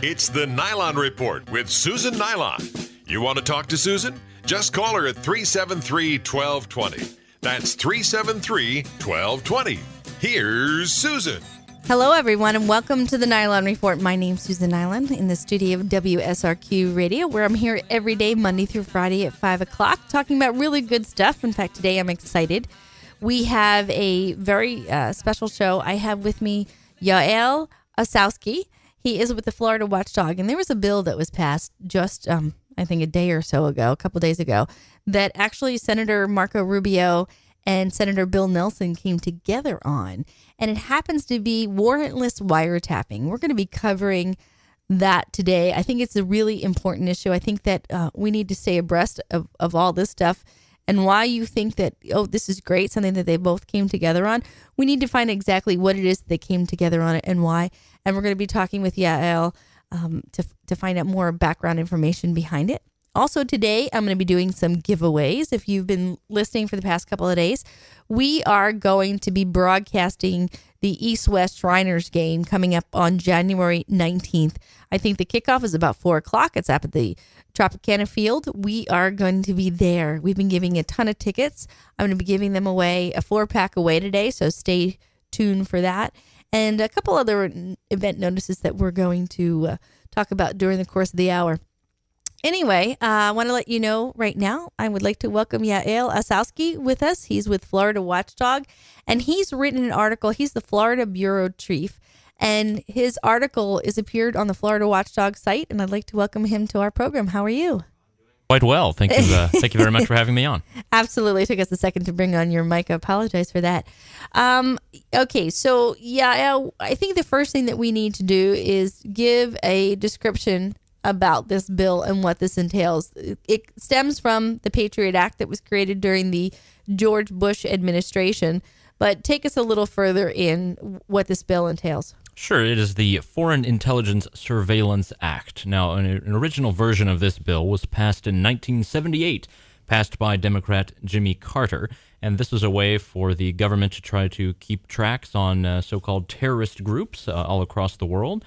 It's the Nilon Report with Susan Nilon. You want to talk to Susan? Just call her at 373-1220. That's 373-1220. Here's Susan. Hello, everyone, and welcome to the Nilon Report. My name's Susan Nilon in the studio of WSRQ Radio, where I'm here every day, Monday through Friday at 5 o'clock, talking about really good stuff. In fact, today I'm excited. We have a very special show. I have with me Yaël Ossowski. He is with the Florida Watchdog, and there was a bill that was passed just, I think, a couple days ago, that actually Senator Marco Rubio and Senator Bill Nelson came together on, and it happens to be warrantless wiretapping. We're going to be covering that today. I think it's a really important issue. I think that we need to stay abreast of all this stuff and why you think that, oh, this is great, something that they both came together on. We need to find exactly what it is that they came together on it and why. And we're going to be talking with Yaël to find out more background information behind it. Also today, I'm going to be doing some giveaways. If you've been listening for the past couple of days, we are going to be broadcasting the East-West Shriners game coming up on January 19th. I think the kickoff is about 4 o'clock. It's up at the Tropicana Field. We are going to be there. We've been giving a ton of tickets. I'm going to be giving them away, a 4-pack away today, so stay tuned for that. And a couple other event notices that we're going to talk about during the course of the hour. Anyway, I want to let you know right now, I would like to welcome Yaël Ossowski with us. He's with Florida Watchdog, and he's written an article. He's the Florida Bureau Chief, and his article is appeared on the Florida Watchdog site, and I'd like to welcome him to our program. How are you? Quite well. Thank you. Thank you very much for having me on. Absolutely. It took us a second to bring on your mic. I apologize for that. Okay, so Yaël, I think the first thing that we need to do is give a description about this bill and what this entails. It stems from the Patriot Act that was created during the George Bush administration, but take us a little further in what this bill entails. Sure. It is the Foreign Intelligence Surveillance Act. Now, an original version of this bill was passed in 1978, passed by Democrat Jimmy Carter, and this was a way for the government to try to keep tracks on so-called terrorist groups all across the world.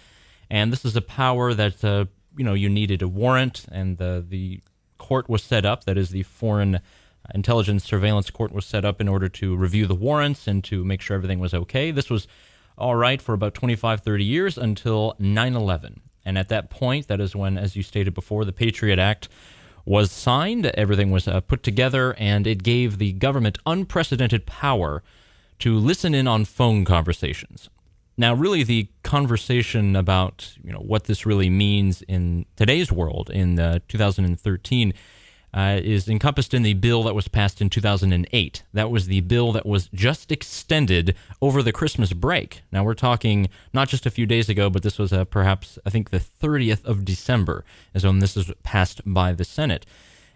And this is a power that you needed a warrant, and the court was set up. That is, the Foreign Intelligence Surveillance Court was set up in order to review the warrants and to make sure everything was okay. This was all right for about 25, 30 years until 9/11. And at that point, that is when, as you stated before, the Patriot Act was signed. Everything was put together, and it gave the government unprecedented power to listen in on phone conversations. Now, really, the conversation about what this really means in today's world in 2013 is encompassed in the bill that was passed in 2008. That was the bill that was just extended over the Christmas break. Now, we're talking not just a few days ago, but this was perhaps, I think, the 30th of December is when this was passed by the Senate.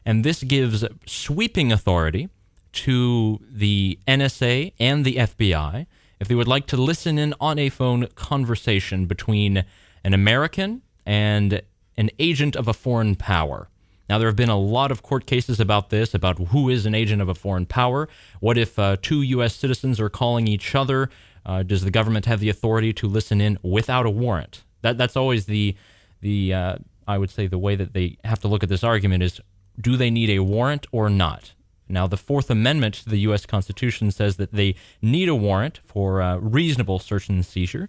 And this gives sweeping authority to the NSA and the FBI if they would like to listen in on a phone conversation between an American and an agent of a foreign power. Now, there have been a lot of court cases about this, about who is an agent of a foreign power. What if two U.S. citizens are calling each other? Does the government have the authority to listen in without a warrant? That's always the I would say the way that they have to look at this argument is, do they need a warrant or not? Now, the Fourth Amendment to the U.S. Constitution says that they need a warrant for reasonable search and seizure,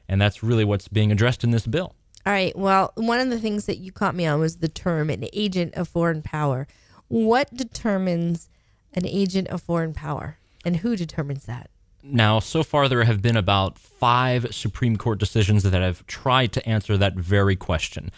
and that's really what's being addressed in this bill. All right. Well, one of the things that you caught me on was the term an agent of foreign power. What determines an agent of foreign power, and who determines that? Now, so far there have been about 5 Supreme Court decisions that have tried to answer that very question.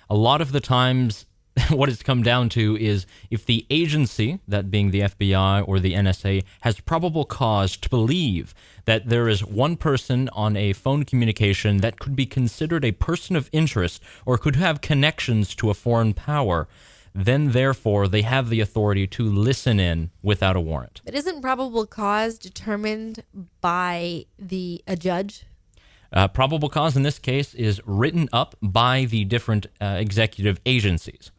A lot of the times, what it's come down to is if the agency, that being the FBI or the NSA, has probable cause to believe that there is one person on a phone communication that could be considered a person of interest or could have connections to a foreign power, then therefore they have the authority to listen in without a warrant. But isn't probable cause determined by a judge? Probable cause in this case is written up by the different executive agencies.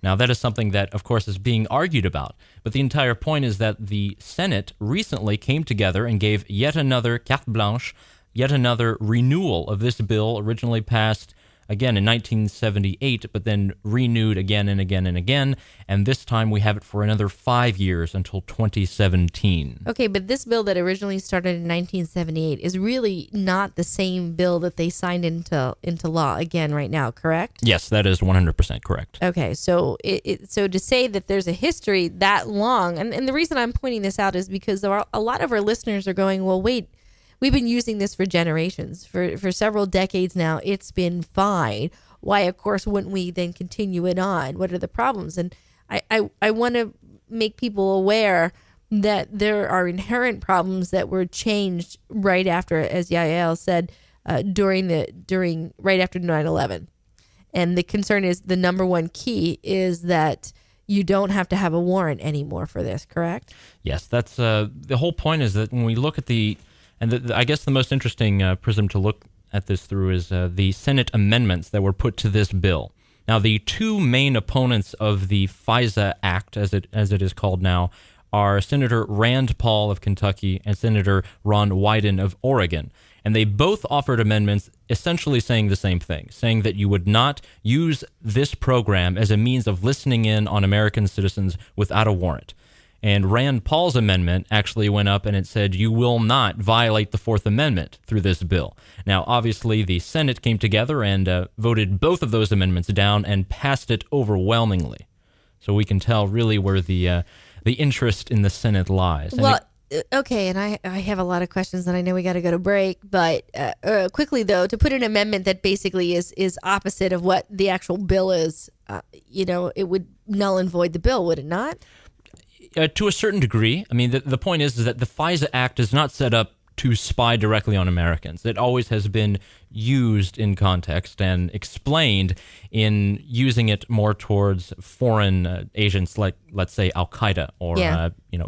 Now, that is something that, of course, is being argued about. But the entire point is that the Senate recently came together and gave yet another carte blanche, yet another renewal of this bill originally passed again in 1978, but then renewed again and again and again. And this time we have it for another 5 years until 2017. Okay, but this bill that originally started in 1978 is really not the same bill that they signed into law again right now, correct? Yes, that is 100% correct. Okay, so so to say that there's a history that long, and the reason I'm pointing this out is because there are a lot of our listeners are going, well, wait, we've been using this for generations, for several decades now. It's been fine. Why, of course, wouldn't we then continue it on? What are the problems? And I want to make people aware that there are inherent problems that were changed right after, as Yaël said, right after 9/11. And the concern is the number one key is that you don't have to have a warrant anymore for this, correct? Yes, that's the whole point is that when we look at I guess the most interesting prism to look at this through is the Senate amendments that were put to this bill. Now, the two main opponents of the FISA Act, as it is called now, are Senator Rand Paul of Kentucky and Senator Ron Wyden of Oregon. And they both offered amendments essentially saying the same thing, saying that you would not use this program as a means of listening in on American citizens without a warrant. And Rand Paul's amendment actually went up and it said you will not violate the Fourth Amendment through this bill. Now, obviously, the Senate came together and voted both of those amendments down and passed it overwhelmingly. So we can tell really where the interest in the Senate lies. Well, okay, and I have a lot of questions, and I know we got to go to break, but quickly, though, to put an amendment that basically is opposite of what the actual bill is, it would null and void the bill, would it not? To a certain degree. I mean, the point is that the FISA Act is not set up to spy directly on Americans. It always has been used in context and explained in using it more towards foreign agents like, let's say, Al-Qaeda or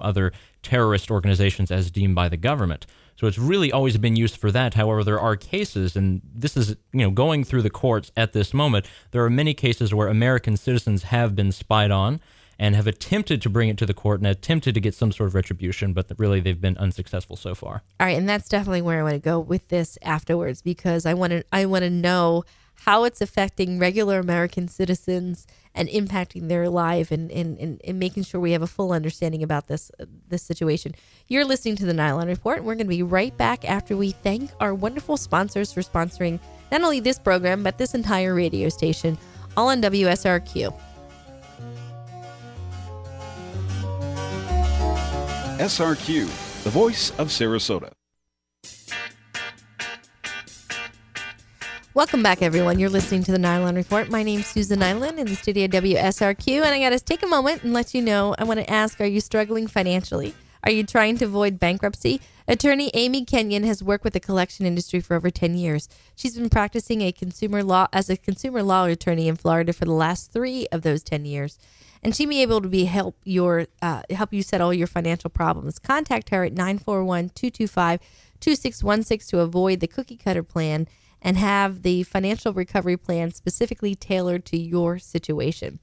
other terrorist organizations as deemed by the government. So it's really always been used for that. However, there are cases, and this is going through the courts at this moment, there are many cases where American citizens have been spied on and have attempted to bring it to the court and attempted to get some sort of retribution, but really they've been unsuccessful so far. All right, and that's definitely where I want to go with this afterwards, because I want to know how it's affecting regular American citizens and impacting their life and making sure we have a full understanding about this situation. You're listening to the Nilon Report, and we're going to be right back after we thank our wonderful sponsors for sponsoring not only this program, but this entire radio station, all on WSRQ. SRQ, the voice of Sarasota. Welcome back, everyone. You're listening to the Nilon Report. My name's Susan Nilon in the studio WSRQ, and I got to take a moment and let you know, I want to ask, are you struggling financially? Are you trying to avoid bankruptcy? Attorney Amy Kenyon has worked with the collection industry for over 10 years. She's been practicing as a consumer law attorney in Florida for the last 3 of those 10 years. And she may be able to help you settle your financial problems. Contact her at 941-225-2616 to avoid the cookie cutter plan and have the financial recovery plan specifically tailored to your situation.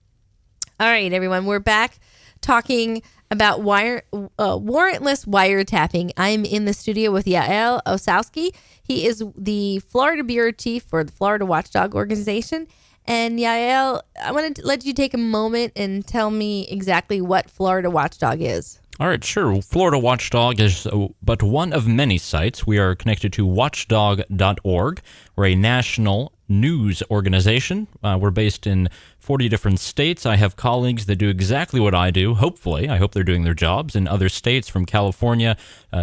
All right, everyone, we're back talking about warrantless wiretapping. I'm in the studio with Yaël Ossowski. He is the Florida Bureau Chief for the Florida Watchdog organization. And Yaël, I want to let you take a moment and tell me exactly what Florida Watchdog is. All right, sure. Florida Watchdog is but one of many sites. We are connected to watchdog.org. We're a national news organization. We're based in 40 different states. I have colleagues that do exactly what I do, hopefully. I hope they're doing their jobs in other states, from California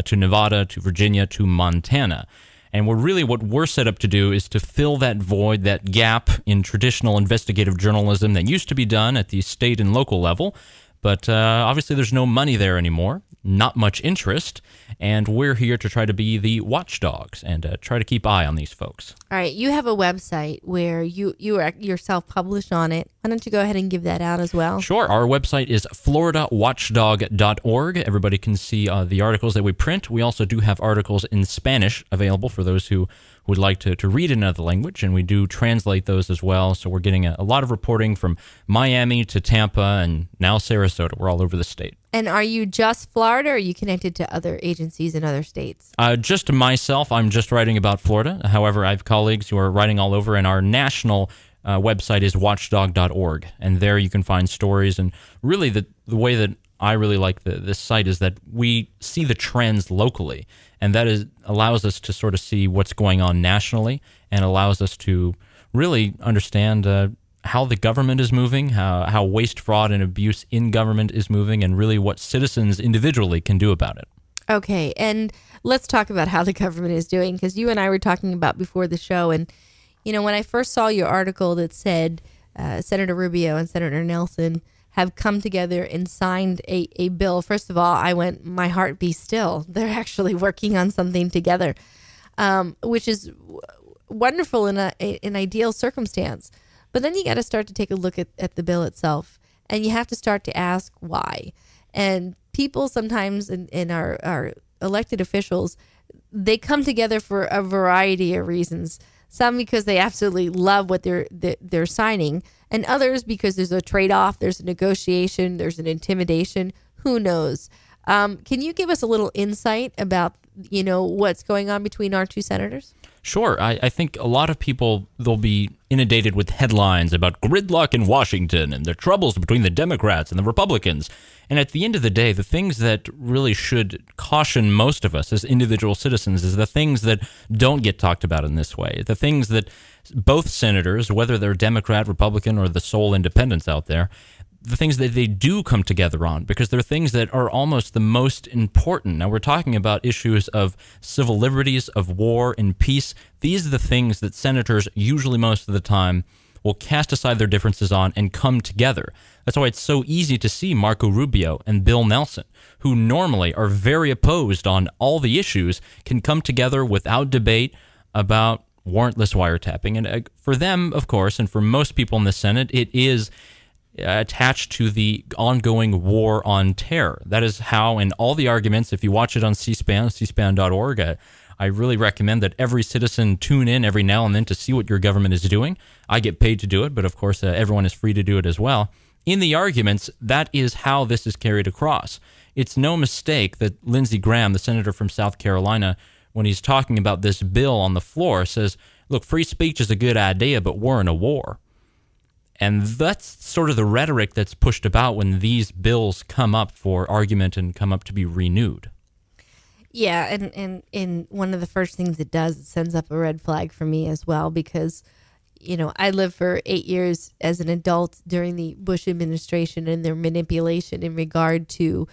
to Nevada to Virginia to Montana. And what we're set up to do is to fill that void, that gap in traditional investigative journalism that used to be done at the state and local level. But obviously there's no money there anymore, not much interest, and we're here to try to be the watchdogs and try to keep eye on these folks. All right, you have a website where you yourself publish on it, Why don't you go ahead and give that out as well? Sure. Our website is floridawatchdog.org. Everybody can see the articles that we print. We also do have articles in Spanish available for those who would like to read in another language, and we do translate those as well. So we're getting a lot of reporting from Miami to Tampa and now Sarasota. We're all over the state. And are you just Florida, or are you connected to other agencies in other states? Just myself. I'm just writing about Florida. However, I have colleagues who are writing all over, and our national website is watchdog.org, and there you can find stories. And really the way that I really like this site is that we see the trends locally, and that allows us to sort of see what's going on nationally, and allows us to really understand how the government is moving, how waste, fraud, and abuse in government is moving, and really what citizens individually can do about it. Okay, and let's talk about how the government is doing, because you and I were talking about before the show, and when I first saw your article that said Senator Rubio and Senator Nelson have come together and signed a bill, first of all, I went, my heart be still. They're actually working on something together, which is wonderful in an ideal circumstance. But then you got to start to take a look at the bill itself, and you have to start to ask why. And people sometimes in our elected officials, they come together for a variety of reasons. Some because they absolutely love what they're signing, and others because there's a trade-off, there's a negotiation, there's an intimidation. Who knows? Can you give us a little insight about what's going on between our two senators? Sure. I think a lot of people, they'll be inundated with headlines about gridlock in Washington and the troubles between the Democrats and the Republicans. And at the end of the day, the things that really should caution most of us as individual citizens is the things that don't get talked about in this way. The things that both senators, whether they're Democrat, Republican, or the sole independents out there, the things that they do come together on, because they're things that are almost the most important. Now, we're talking about issues of civil liberties, of war and peace. These are the things that senators usually most of the time will cast aside their differences on and come together. That's why it's so easy to see Marco Rubio and Bill Nelson, who normally are very opposed on all the issues, can come together without debate about warrantless wiretapping. And for them, of course, and for most people in the Senate, it is attached to the ongoing war on terror. That is how, in all the arguments, if you watch it on C-SPAN, cspan.org, I really recommend that every citizen tune in every now and then to see what your government is doing. I get paid to do it, but of course everyone is free to do it as well. In the arguments, that is how this is carried across. It's no mistake that Lindsey Graham, the senator from South Carolina, when he's talking about this bill on the floor, says, look, free speech is a good idea, but we're in a war. And that's sort of the rhetoric that's pushed about when these bills come up for argument and come up to be renewed. Yeah, and one of the first things it does, it sends up a red flag for me as well, because, I lived for 8 years as an adult during the Bush administration and their manipulation in regard to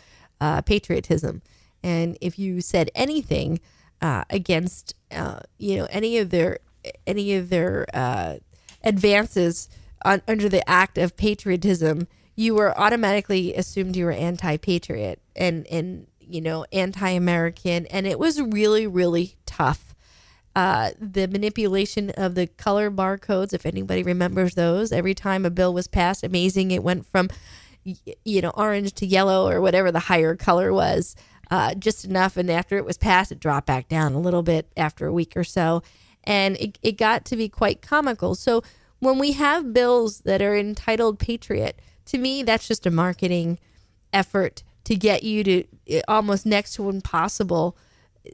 patriotism. And if you said anything against, any of their advances under the act of patriotism, you were automatically assumed you were anti-patriot and anti-American, and it was really, really tough. The manipulation of the color barcodes, if anybody remembers those, every time a bill was passed, amazing, it went from orange to yellow or whatever the higher color was, just enough, and after it was passed, it dropped back down a little bit after a week or so, and it got to be quite comical. So when we have bills that are entitled Patriot, to me, that's just a marketing effort to get you to almost next to impossible,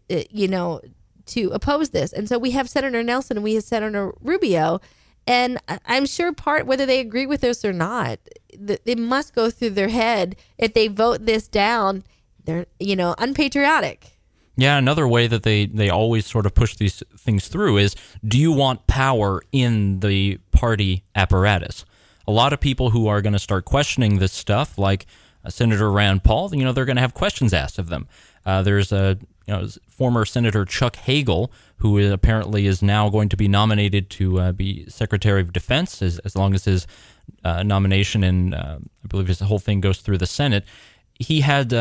to oppose this. And so we have Senator Nelson and we have Senator Rubio, and I'm sure whether they agree with this or not, it must go through their head if they vote this down, they're, unpatriotic. Yeah, another way that they always sort of push these things through is, do you want power in the party apparatus? A lot of people who are going to start questioning this stuff, like Senator Rand Paul, they're going to have questions asked of them. There's former Senator Chuck Hagel, who apparently is now going to be nominated to be Secretary of Defense as long as his nomination and I believe his whole thing goes through the Senate. He had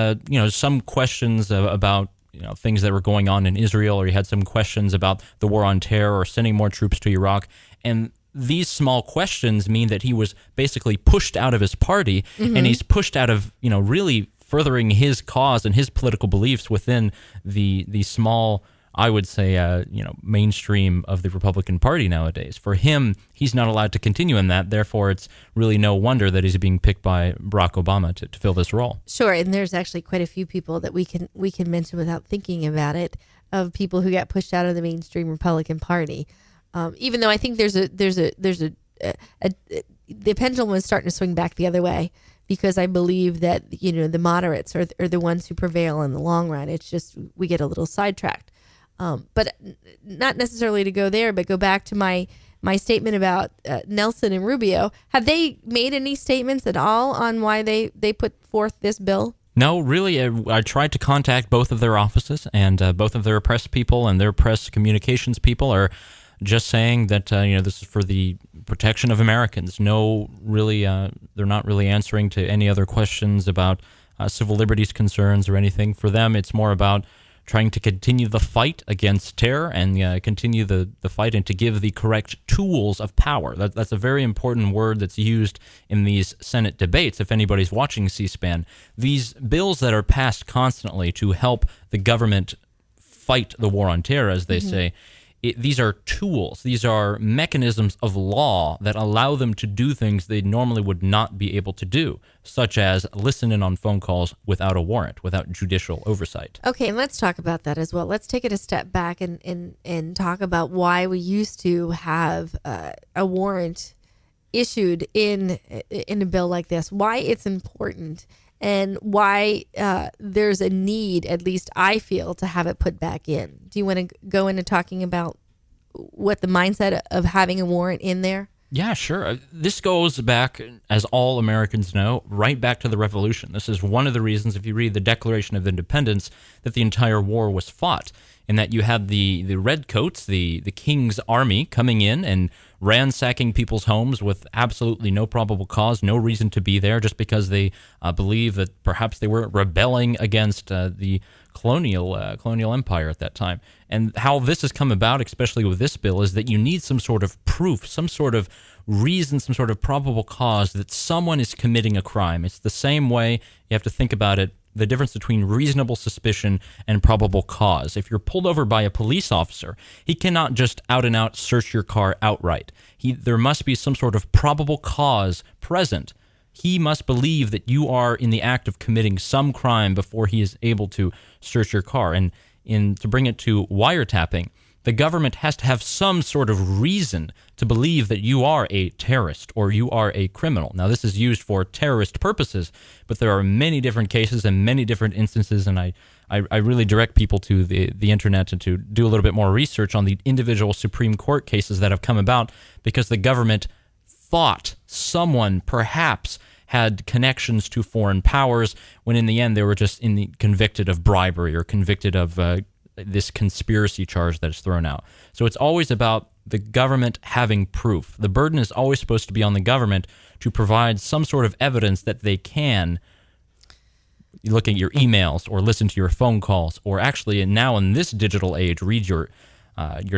some questions about things that were going on in Israel, or he had some questions about the war on terror or sending more troops to Iraq. And these small questions mean that he was basically pushed out of his party, and he's pushed out of, really furthering his cause and his political beliefs within the small, I would say, mainstream of the Republican Party nowadays. For him, he's not allowed to continue in that. Therefore, it's really no wonder that he's being picked by Barack Obama to fill this role. Sure, and there's actually quite a few people that we can mention without thinking about it, of people who got pushed out of the mainstream Republican Party. Even though I think the pendulum is starting to swing back the other way, because I believe that the moderates are the ones who prevail in the long run. It's just we get a little sidetracked. But not necessarily to go there, but go back to my statement about Nelson and Rubio. Have they made any statements at all on why they put forth this bill? No, really. I tried to contact both of their offices, and both of their press people and their press communications people are just saying that this is for the protection of Americans. No, really, they're not really answering to any other questions about civil liberties concerns or anything. For them, it's more about trying to continue the fight against terror and continue the fight, and to give the correct tools of power. That's a very important word that's used in these Senate debates. If anybody's watching C-SPAN, these bills that are passed constantly to help the government fight the war on terror, as they say, these are tools. These are mechanisms of law that allow them to do things they normally would not be able to do, such as listen in on phone calls without a warrant, without judicial oversight. Okay, and let's talk about that as well. Let's take it a step back and talk about why we used to have a warrant issued in a bill like this, why it's important, and why there's a need, at least I feel, to have it put back in. Do you want to go into talking about what the mindset of having a warrant in there? Yeah, sure. This goes back, as all Americans know, right back to the Revolution. This is one of the reasons, if you read the Declaration of Independence, that the entire war was fought, in that you had the redcoats, the king's army, coming in and ransacking people's homes with absolutely no probable cause, no reason to be there, just because they believe that perhaps they were rebelling against the colonial empire at that time. And how this has come about, especially with this bill, is that you need some sort of proof, some sort of reason, some sort of probable cause that someone is committing a crime. It's the same way you have to think about it, the difference between reasonable suspicion and probable cause. If you're pulled over by a police officer, he cannot just out and out search your car outright. There must be some sort of probable cause present. He must believe that you are in the act of committing some crime before he is able to search your car. And to bring it to wiretapping, the government has to have some sort of reason to believe that you are a terrorist or you are a criminal. Now, this is used for terrorist purposes, but there are many different cases and many different instances, and I really direct people to the internet and to do a little bit more research on the individual Supreme Court cases that have come about because the government thought someone perhaps had connections to foreign powers, when in the end they were just convicted of bribery or convicted of this conspiracy charge that is thrown out. So it's always about the government having proof. The burden is always supposed to be on the government to provide some sort of evidence that they can look at your emails or listen to your phone calls, or actually now in this digital age, read your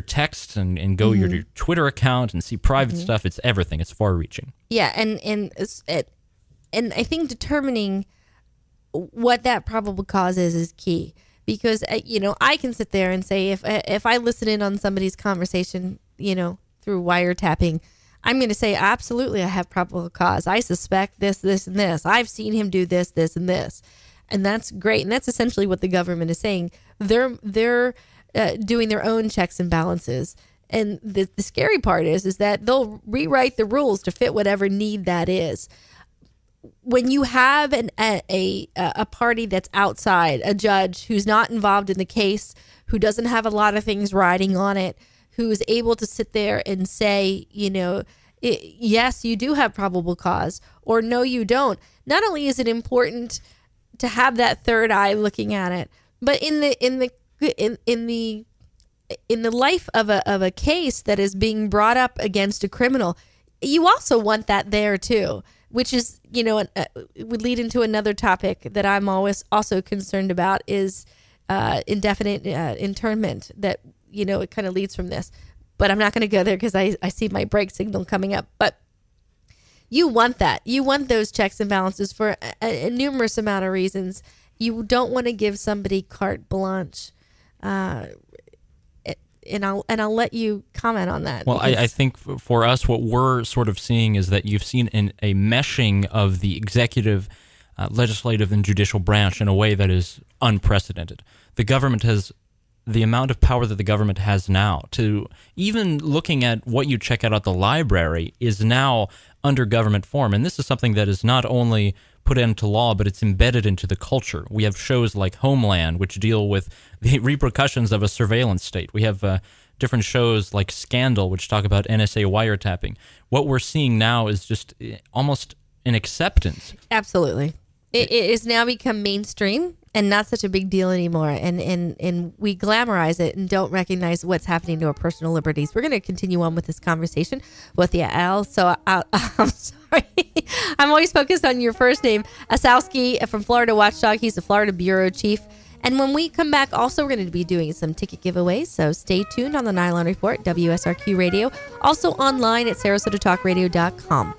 texts and go your Twitter account and see private stuff. It's everything. It's far-reaching. Yeah, and I think determining what that probable cause is key. Because, I can sit there and say, if I listen in on somebody's conversation, through wiretapping, I'm going to say, absolutely, I have probable cause. I suspect this, this, and this. I've seen him do this, this, and this. And that's great. And that's essentially what the government is saying. They're doing their own checks and balances. And the scary part is that they'll rewrite the rules to fit whatever need that is. When you have a party that's outside, a judge who's not involved in the case, who doesn't have a lot of things riding on it, who's able to sit there and say, yes, you do have probable cause, or no, you don't. Not only is it important to have that third eye looking at it, but in the life of a case that is being brought up against a criminal, you also want that there too. Which is, it would lead into another topic that I'm always also concerned about is indefinite internment. That, it kind of leads from this. but I'm not going to go there because I see my break signal coming up. But you want that. You want those checks and balances for a numerous amount of reasons. You don't want to give somebody carte blanche. And I'll let you comment on that. Well, I think for us, what we're sort of seeing is that you've seen a meshing of the executive, legislative, and judicial branch in a way that is unprecedented. The government has the amount of power that the government has now to even looking at what you check out at the library is now under government form. And this is something that is not only put into law, but it's embedded into the culture. We have shows like Homeland, which deal with the repercussions of a surveillance state. We have different shows like Scandal, which talk about NSA wiretapping. What we're seeing now is just almost an acceptance. Absolutely. It has now become mainstream and not such a big deal anymore. And we glamorize it and don't recognize what's happening to our personal liberties. We're going to continue on with this conversation with Yaël. So I'm sorry. I'm always focused on your first name, Ossowski from Florida Watchdog. He's the Florida Bureau Chief. And when we come back, also, we're going to be doing some ticket giveaways. So stay tuned on the Nilon Report, WSRQ Radio. Also online at SarasotaTalkRadio.com.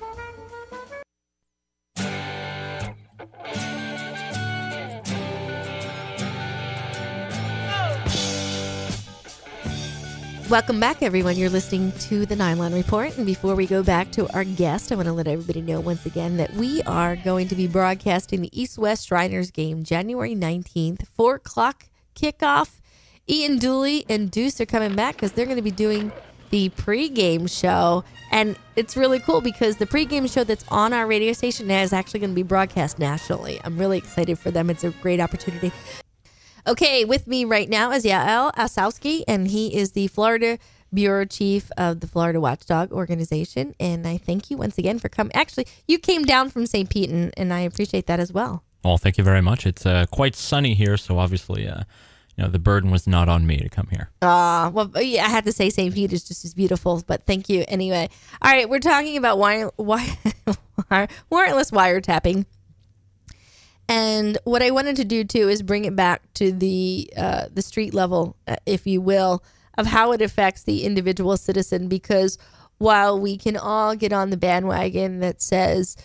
Welcome back, everyone. You're listening to the Nilon Report. And before we go back to our guest, I want to let everybody know once again that we are going to be broadcasting the East-West Shriners game January 19th, 4 o'clock kickoff. Ian Dooley and Deuce are coming back because they're going to be doing the pregame show. And it's really cool because the pregame show that's on our radio station is actually going to be broadcast nationally. I'm really excited for them. It's a great opportunity. Okay, with me right now is Yaël Ossowski, and he is the Florida Bureau Chief of the Florida Watchdog Organization. And I thank you once again for coming. Actually, you came down from St. Pete, and I appreciate that as well. Well, thank you very much. It's quite sunny here, so obviously, the burden was not on me to come here. Well, yeah, I had to say St. Pete is just as beautiful, but thank you anyway. All right, we're talking about warrantless wiretapping. And what I wanted to do, too, is bring it back to the street level, if you will, of how it affects the individual citizen. Because while we can all get on the bandwagon that says,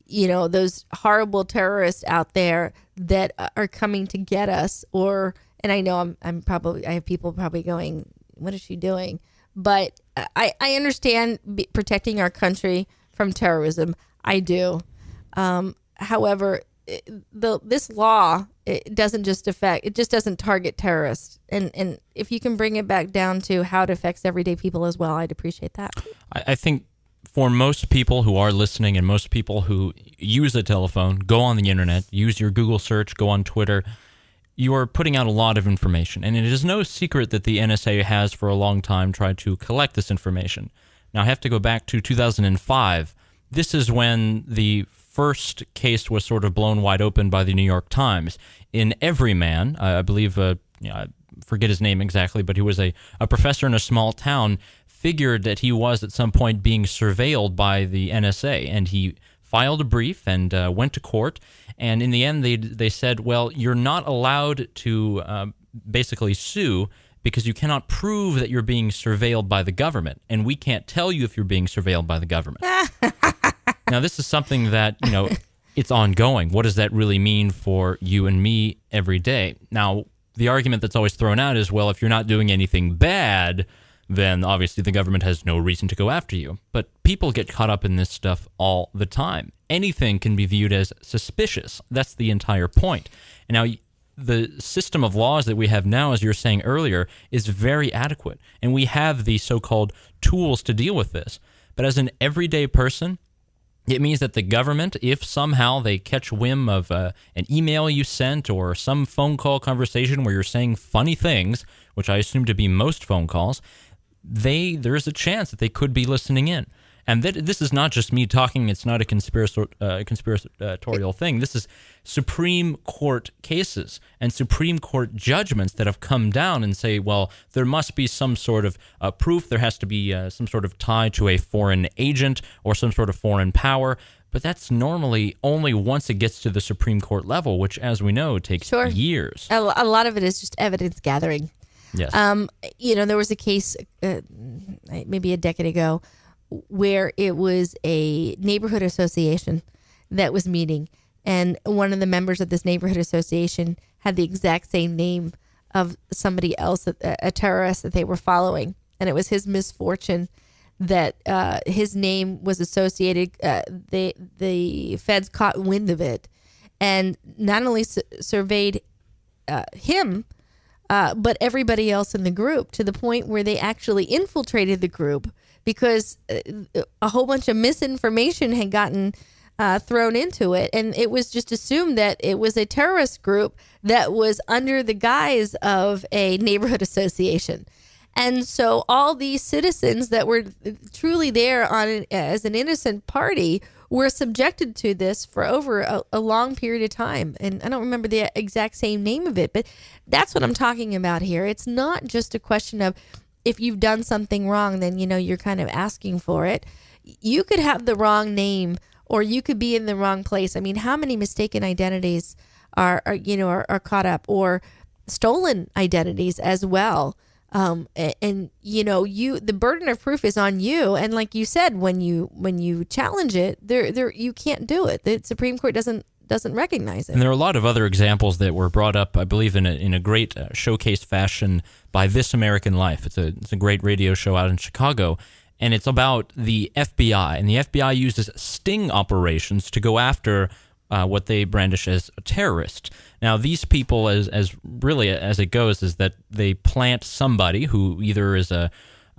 those horrible terrorists out there that are coming to get us, and I know I have people probably going, what is she doing? But I understand protecting our country from terrorism. I do. However, this law, it just doesn't target terrorists. And if you can bring it back down to how it affects everyday people as well, I'd appreciate that. I think for most people who are listening and most people who use a telephone, go on the internet, use your Google search, go on Twitter, you are putting out a lot of information. And it is no secret that the NSA has for a long time tried to collect this information. Now, I have to go back to 2005. This is when the first case was sort of blown wide open by the New York Times. In Everyman, I believe, I forget his name exactly, but he was a professor in a small town, figured that he was at some point being surveilled by the NSA, and he filed a brief and went to court. And in the end, they said, well, you're not allowed to basically sue because you cannot prove that you're being surveilled by the government, and we can't tell you if you're being surveilled by the government. Now, this is something that, it's ongoing. What does that really mean for you and me every day? Now, the argument that's always thrown out is, well, if you're not doing anything bad, then obviously the government has no reason to go after you. But people get caught up in this stuff all the time. Anything can be viewed as suspicious. That's the entire point. And now, the system of laws that we have now, as you were saying earlier, is very adequate. And we have the so-called tools to deal with this. But as an everyday person, it means that the government, if somehow they catch whim of an email you sent or some phone call conversation where you're saying funny things, which I assume to be most phone calls, there is a chance that they could be listening in. And this is not just me talking. It's not a conspiratorial thing. This is Supreme Court cases and Supreme Court judgments that have come down and say, well, there must be some sort of proof. There has to be some sort of tie to a foreign agent or some sort of foreign power. But that's normally only once it gets to the Supreme Court level, which, as we know, takes years. A lot of it is just evidence gathering. Yes. There was a case maybe a decade ago where it was a neighborhood association that was meeting, and one of the members of this neighborhood association had the exact same name of somebody else, a terrorist that they were following, and it was his misfortune that his name was associated. The feds caught wind of it, and not only surveyed him, but everybody else in the group, to the point where they actually infiltrated the group because a whole bunch of misinformation had gotten thrown into it, and it was just assumed that it was a terrorist group that was under the guise of a neighborhood association. And so all these citizens that were truly there as an innocent party were subjected to this for over a long period of time. And I don't remember the exact same name of it, but that's what I'm talking about here. It's not just a question of if you've done something wrong, then, you're kind of asking for it. You could have the wrong name, or you could be in the wrong place. I mean, how many mistaken identities are caught up, or stolen identities as well? The burden of proof is on you. And like you said, when you challenge it, you can't do it. The Supreme Court doesn't recognize it. And there are a lot of other examples that were brought up, I believe, in a great showcase fashion by This American Life. It's a great radio show out in Chicago, and it's about the FBI. And the FBI uses sting operations to go after what they brandish as a terrorist. Now, these people, as it goes, is that they plant somebody who either is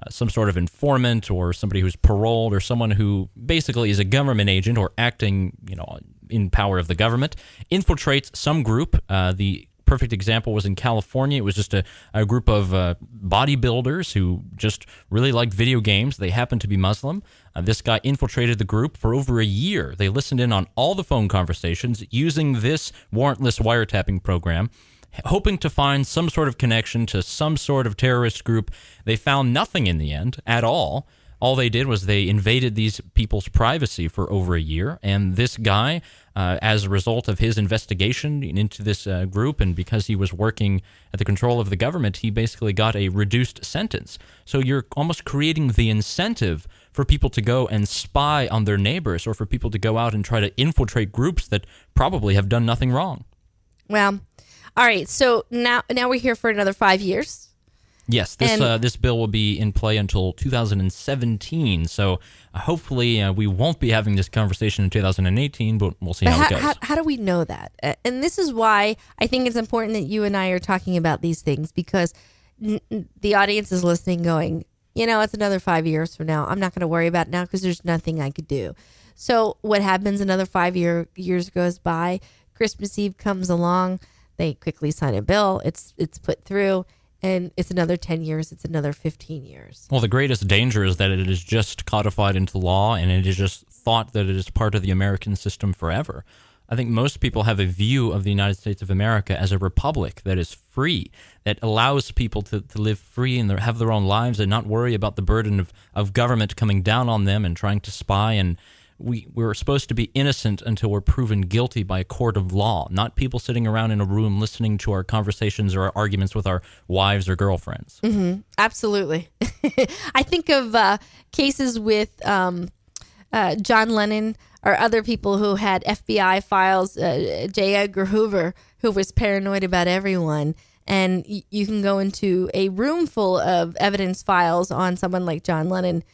some sort of informant, or somebody who's paroled, or someone who basically is a government agent or acting, in power of the government, infiltrates some group. The perfect example was in California. It was just a group of bodybuilders who just really liked video games. They happened to be Muslim. This guy infiltrated the group for over a year. They listened in on all the phone conversations using this warrantless wiretapping program, hoping to find some sort of connection to some sort of terrorist group. They found nothing in the end at all. All they did was they invaded these people's privacy for over a year, and this guy, as a result of his investigation into this group, and because he was working at the control of the government, he basically got a reduced sentence. So you're almost creating the incentive for people to go and spy on their neighbors, or for people to go out and try to infiltrate groups that probably have done nothing wrong. Well, all right, so now we're here for another 5 years. Yes, this bill will be in play until 2017, so hopefully we won't be having this conversation in 2018, but we'll see how it goes. How do we know that? And this is why I think it's important that you and I are talking about these things, because the audience is listening going, it's another 5 years from now. I'm not going to worry about it now because there's nothing I could do. So what happens? Another 5 years goes by. Christmas Eve comes along. They quickly sign a bill. It's put through. And it's another 10 years. It's another 15 years. Well, the greatest danger is that it is just codified into law, and it is just thought that it is part of the American system forever. I think most people have a view of the United States of America as a republic that is free, that allows people to live free and have their own lives and not worry about the burden of government coming down on them and trying to spy. And we're supposed to be innocent until we're proven guilty by a court of law, not people sitting around in a room listening to our conversations or our arguments with our wives or girlfriends. Mm-hmm. Absolutely. I think of cases with John Lennon or other people who had FBI files, J. Edgar Hoover, who was paranoid about everyone. And you can go into a room full of evidence files on someone like John Lennon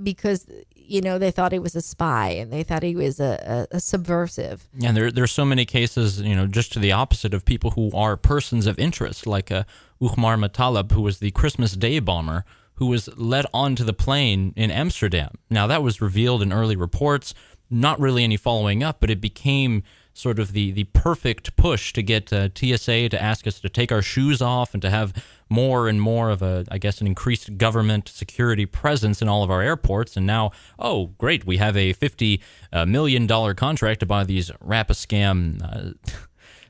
because they thought he was a spy and they thought he was a subversive. And there's so many cases, just to the opposite, of people who are persons of interest, like Umar Matalab, who was the Christmas Day bomber, who was led onto the plane in Amsterdam. Now, that was revealed in early reports, not really any following up, but it became sort of the perfect push to get TSA to ask us to take our shoes off and to have more and more of an increased government security presence in all of our airports. And now, oh, great, we have a $50 million contract to buy these Rapiscam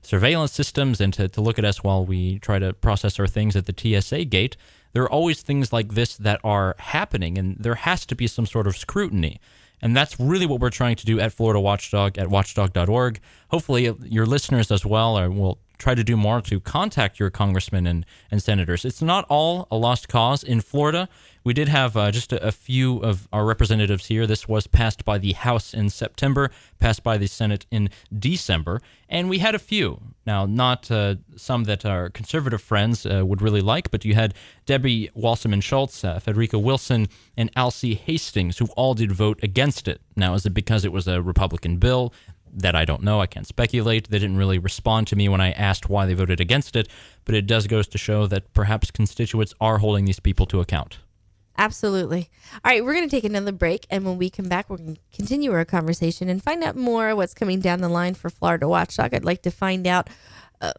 surveillance systems and to look at us while we try to process our things at the TSA gate. There are always things like this that are happening, and there has to be some sort of scrutiny. And that's really what we're trying to do at Florida Watchdog, at watchdog.org. Hopefully your listeners as well will try to do more to contact your congressmen and senators. It's not all a lost cause in Florida. We did have just a few of our representatives here. This was passed by the House in September, passed by the Senate in December, and we had a few. Now, not some that our conservative friends would really like, but you had Debbie Wasserman Schultz, Federica Wilson, and Alcee Hastings, who all did vote against it. Now, is it because it was a Republican bill? That I don't know. I can't speculate. They didn't really respond to me when I asked why they voted against it, but it does go to show that perhaps constituents are holding these people to account. Absolutely. All right, we're going to take another break, and when we come back, we're going to continue our conversation and find out more what's coming down the line for Florida Watchdog. I'd like to find out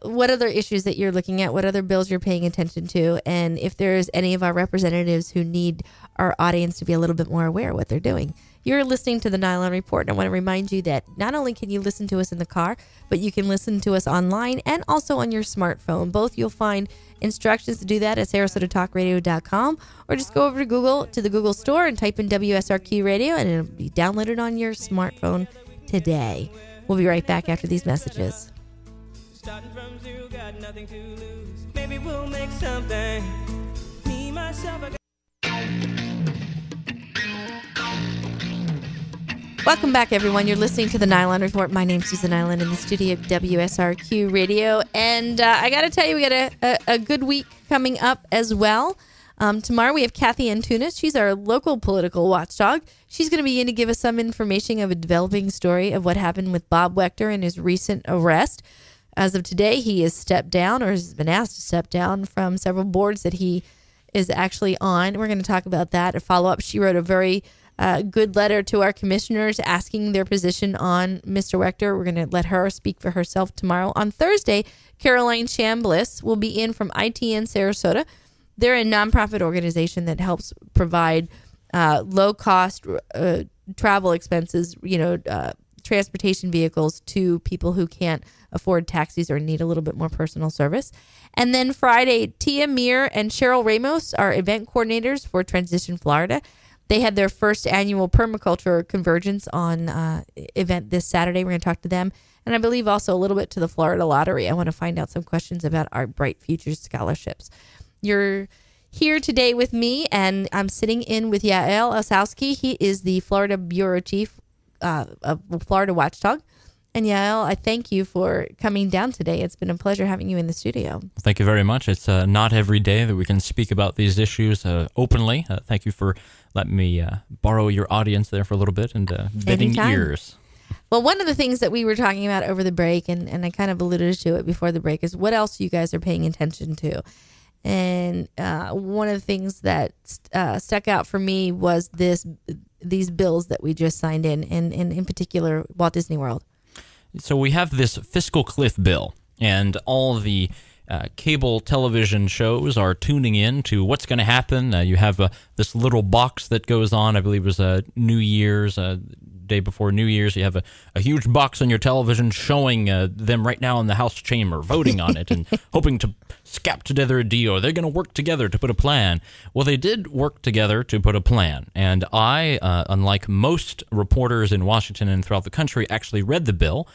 what other issues that you're looking at, what other bills you're paying attention to, and if there's any of our representatives who need our audience to be a little bit more aware of what they're doing. You're listening to the Nilon Report, and I want to remind you that not only can you listen to us in the car, but you can listen to us online and also on your smartphone. Both you'll find instructions to do that at SarasotaTalkRadio.com, or just go over to Google, to the Google Store, and type in WSRQ Radio, and it'll be downloaded on your smartphone today. We'll be right back after these messages. Starting from zero, got nothing to lose. Maybe we'll make something. Me, myself, I got... Welcome back, everyone. You're listening to the Nilon Report. My name's Susan Nilon in the studio of WSRQ Radio. And I got to tell you, we got a good week coming up as well. Tomorrow we have Kathy Antunes. She's our local political watchdog. She's going to be in to give us some information of a developing story of what happened with Bob Wechter and his recent arrest. As of today, he has stepped down, or has been asked to step down from several boards that he is actually on. We're going to talk about that. A follow-up. She wrote a very good letter to our commissioners asking their position on Mr. Wechter. We're going to let her speak for herself tomorrow. On Thursday, Caroline Chambliss will be in from ITN Sarasota. They're a nonprofit organization that helps provide low-cost travel expenses, transportation vehicles to people who can't afford taxis or need a little bit more personal service. And then Friday, Tia Meir and Cheryl Ramos are event coordinators for Transition Florida. They had their first annual permaculture convergence on event this Saturday. We're going to talk to them. And I believe also a little bit to the Florida Lottery. I want to find out some questions about our Bright Futures scholarships. You're here today with me, and I'm sitting in with Yaël Ossowski. He is the Florida Bureau Chief of Florida Watchdog. And Yael, I thank you for coming down today. It's been a pleasure having you in the studio. Thank you very much. It's not every day that we can speak about these issues openly. Thank you for letting me borrow your audience there for a little bit and bidding ears. Well, one of the things that we were talking about over the break, and I kind of alluded to it before the break, is what else you guys are paying attention to. And one of the things that stuck out for me was these bills that we just signed in particular, Walt Disney World. So we have this Fiscal Cliff bill, and all the cable television shows are tuning in to what's going to happen. You have this little box that goes on, I believe it was New Year's, day before New Year's. You have a huge box on your television showing them right now in the House chamber voting on it and hoping to scap together a deal. They're going to work together to put a plan. Well, they did work together to put a plan. And I, unlike most reporters in Washington and throughout the country, actually read the bill.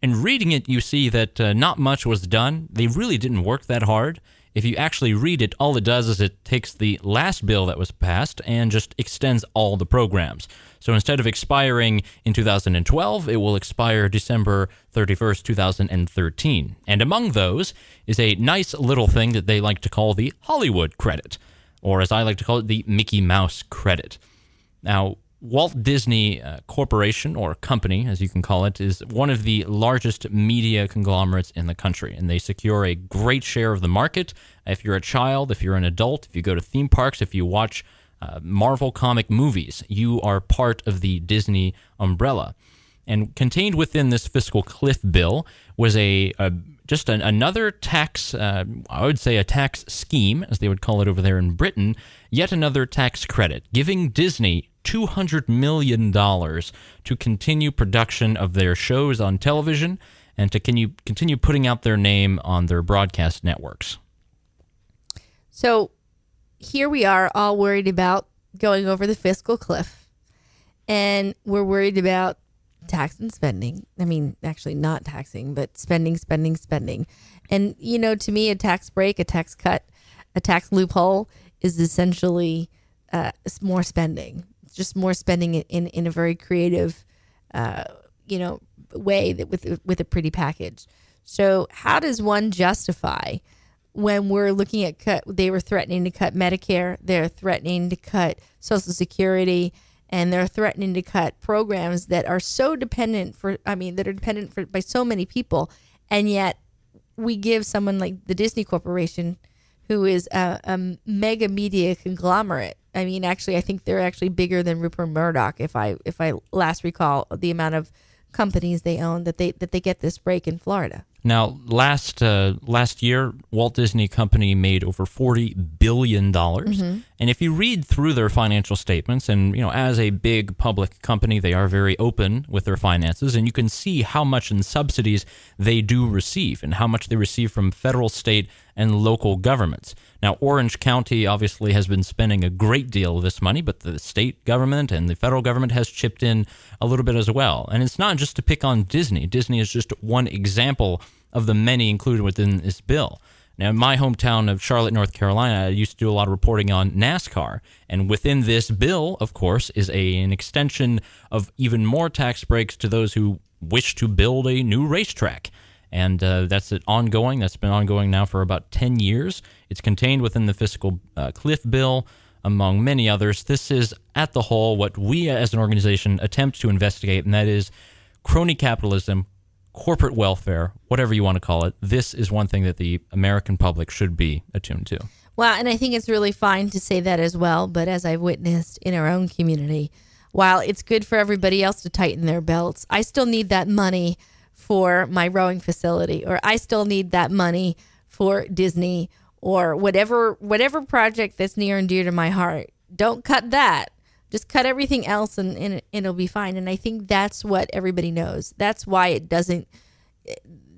And reading it, you see that not much was done. They really didn't work that hard. If you actually read it, all it does is it takes the last bill that was passed and just extends all the programs. So instead of expiring in 2012, it will expire December 31st, 2013. And among those is a nice little thing that they like to call the Hollywood credit, or as I like to call it, the Mickey Mouse credit. Now, Walt Disney Corporation, or company, as you can call it, is one of the largest media conglomerates in the country, and they secure a great share of the market. If you're a child, if you're an adult, if you go to theme parks, if you watch Marvel comic movies, you are part of the Disney umbrella. And contained within this Fiscal Cliff bill was another tax, I would say a tax scheme, as they would call it over there in Britain, yet another tax credit, giving Disney $200 million to continue production of their shows on television and to continue putting out their name on their broadcast networks. So here we are all worried about going over the fiscal cliff, and we're worried about tax and spending. I mean, actually not taxing, but spending. And, to me, a tax break, a tax cut, a tax loophole is essentially more spending. It's just more spending in a very creative, way that with a pretty package. So how does one justify when we're looking at they were threatening to cut Medicare, they're threatening to cut Social Security, and they're threatening to cut programs that are so dependent by so many people, and yet we give someone like the Disney Corporation, who is a mega media conglomerate. I mean, actually, I think they're actually bigger than Rupert Murdoch, if I last recall the amount of companies they own, that they get this break in Florida. Now, last year, Walt Disney Company made over $40 billion. Mm-hmm. And if you read through their financial statements, and, as a big public company, they are very open with their finances, and you can see how much in subsidies they do receive and how much they receive from federal, state, and local governments. Now, Orange County obviously has been spending a great deal of this money, but the state government and the federal government has chipped in a little bit as well. And it's not just to pick on Disney. Disney is just one example of the many included within this bill. Now, in my hometown of Charlotte, North Carolina, I used to do a lot of reporting on NASCAR. And within this bill, of course, is an extension of even more tax breaks to those who wish to build a new racetrack. And that's ongoing. That's been ongoing now for about 10 years. It's contained within the Fiscal Cliff bill, among many others. This is, at the whole, what we as an organization attempt to investigate, and that is crony capitalism, corporate welfare, whatever you want to call it. This is one thing that the American public should be attuned to. Well, and I think it's really fine to say that as well. But as I've witnessed in our own community, while it's good for everybody else to tighten their belts, I still need that money for my rowing facility, or I still need that money for Disney, or whatever project that's near and dear to my heart. Don't cut that. Just cut everything else and it'll be fine. And I think that's what everybody knows. That's why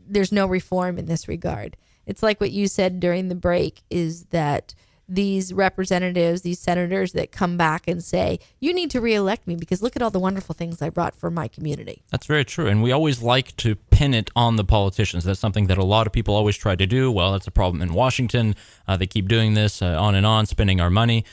there's no reform in this regard. It's like what you said during the break, is that these representatives, these senators that come back and say, you need to reelect me because look at all the wonderful things I brought for my community. That's very true. And we always like to pin it on the politicians. That's something that a lot of people always try to do. Well, that's a problem in Washington. They keep doing this on and on, spending our money.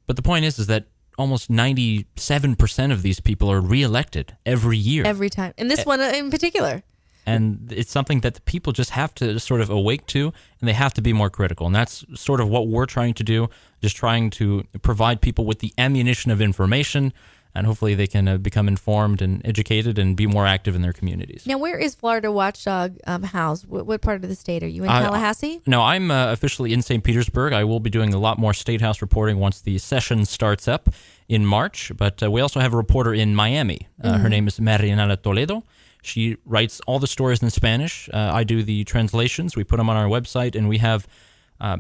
But the point is that almost 97% of these people are reelected every year. Every time. And this one in particular. And it's something that the people just have to sort of awake to, and they have to be more critical. And that's sort of what we're trying to do, just trying to provide people with the ammunition of information, and hopefully they can become informed and educated and be more active in their communities. Now, where is Florida Watchdog housed? What part of the state are you in? Tallahassee? No, I'm officially in St. Petersburg. I will be doing a lot more State House reporting once the session starts up in March. But we also have a reporter in Miami. Her name is Marianela Toledo. She writes all the stories in Spanish. I do the translations. We put them on our website, and we have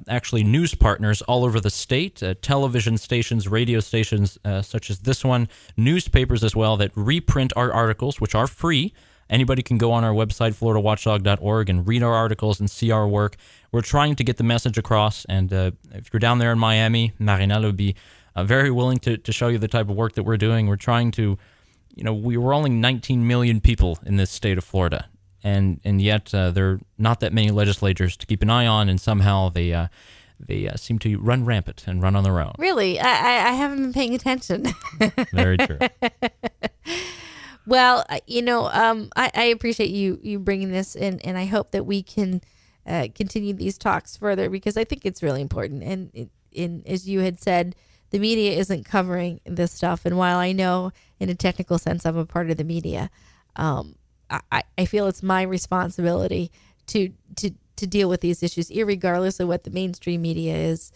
actually news partners all over the state, television stations, radio stations such as this one, newspapers as well that reprint our articles, which are free. Anybody can go on our website, floridawatchdog.org, and read our articles and see our work. We're trying to get the message across, and if you're down there in Miami, Marianela would be very willing to show you the type of work that we're doing. We're trying to, we're only 19 million people in this state of Florida. And yet there are not that many legislators to keep an eye on, and somehow they seem to run rampant and run on their own. Really? I haven't been paying attention. Very true. Well, I appreciate you bringing this in, and I hope that we can continue these talks further, because I think it's really important. And as you had said, the media isn't covering this stuff. And while I know in a technical sense I'm a part of the media, I feel it's my responsibility to deal with these issues, irregardless of what the mainstream media is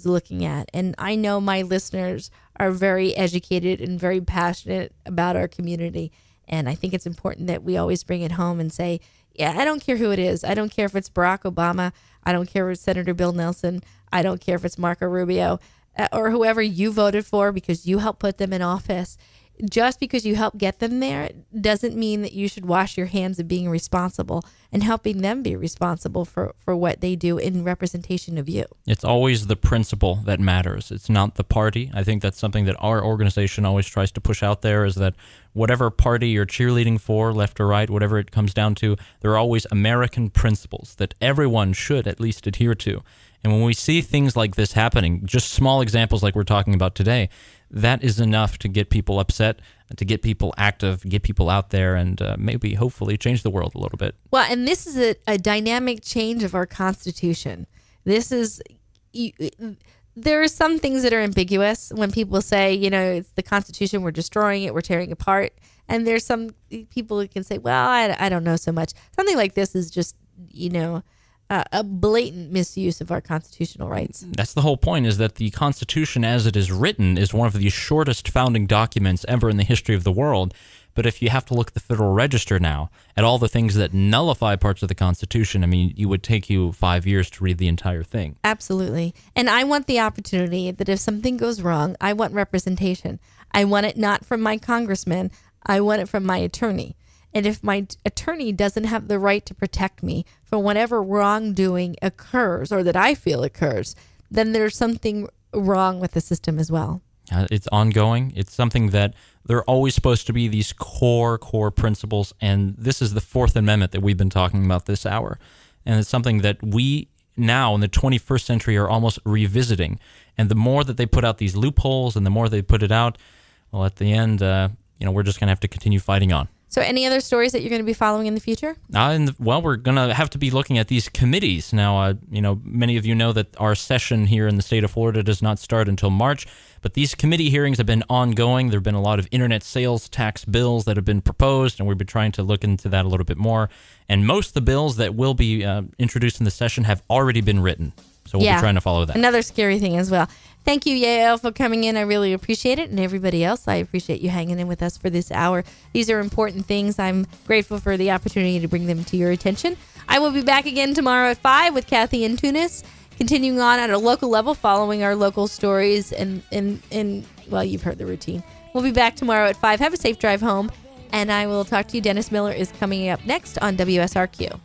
looking at. And I know my listeners are very educated and very passionate about our community. And I think it's important that we always bring it home and say, yeah, I don't care who it is. I don't care if it's Barack Obama. I don't care if it's Senator Bill Nelson. I don't care if it's Marco Rubio or whoever you voted for because you helped put them in office. just because you help get them there doesn't mean that you should wash your hands of being responsible and helping them be responsible for what they do in representation of you. It's always the principle that matters. It's not the party. I think that's something that our organization always tries to push out there, is that whatever party you're cheerleading for, left or right, whatever it comes down to, there are always American principles that everyone should at least adhere to. And when we see things like this happening, just small examples like we're talking about today, that is enough to get people upset, to get people active, get people out there, and maybe hopefully change the world a little bit. Well, and this is a dynamic change of our Constitution. This is, there are some things that are ambiguous when people say, it's the Constitution, we're destroying it, we're tearing it apart. And there's some people who can say, well, I don't know so much. Something like this is just, a blatant misuse of our constitutional rights. That's the whole point, is that the Constitution as it is written is one of the shortest founding documents ever in the history of the world. But if you have to look at the Federal Register now, at all the things that nullify parts of the Constitution, I mean, it would take you 5 years to read the entire thing. Absolutely. And I want the opportunity that if something goes wrong, I want representation. I want it not from my congressman. I want it from my attorney. And if my attorney doesn't have the right to protect me from whatever wrongdoing occurs or that I feel occurs, then there's something wrong with the system as well. It's ongoing. It's something that there are always supposed to be these core principles. And this is the Fourth Amendment that we've been talking about this hour. And it's something that we now in the 21st century are almost revisiting. And the more that they put out these loopholes and the more they put it out, well, at the end, we're just going to have to continue fighting on. So any other stories that you're going to be following in the future? We're going to have to be looking at these committees. Now, many of you know that our session here in the state of Florida does not start until March, but these committee hearings have been ongoing. There have been a lot of internet sales tax bills that have been proposed, and we've been trying to look into that a little bit more. And most of the bills that will be introduced in the session have already been written. So we'll be trying to follow that. Another scary thing as well. Thank you, Yael, for coming in. I really appreciate it. And everybody else, I appreciate you hanging in with us for this hour. These are important things. I'm grateful for the opportunity to bring them to your attention. I will be back again tomorrow at 5 with Kathy and Tunis, continuing on at a local level, following our local stories. And you've heard the routine. We'll be back tomorrow at 5. Have a safe drive home. And I will talk to you. Dennis Miller is coming up next on WSRQ.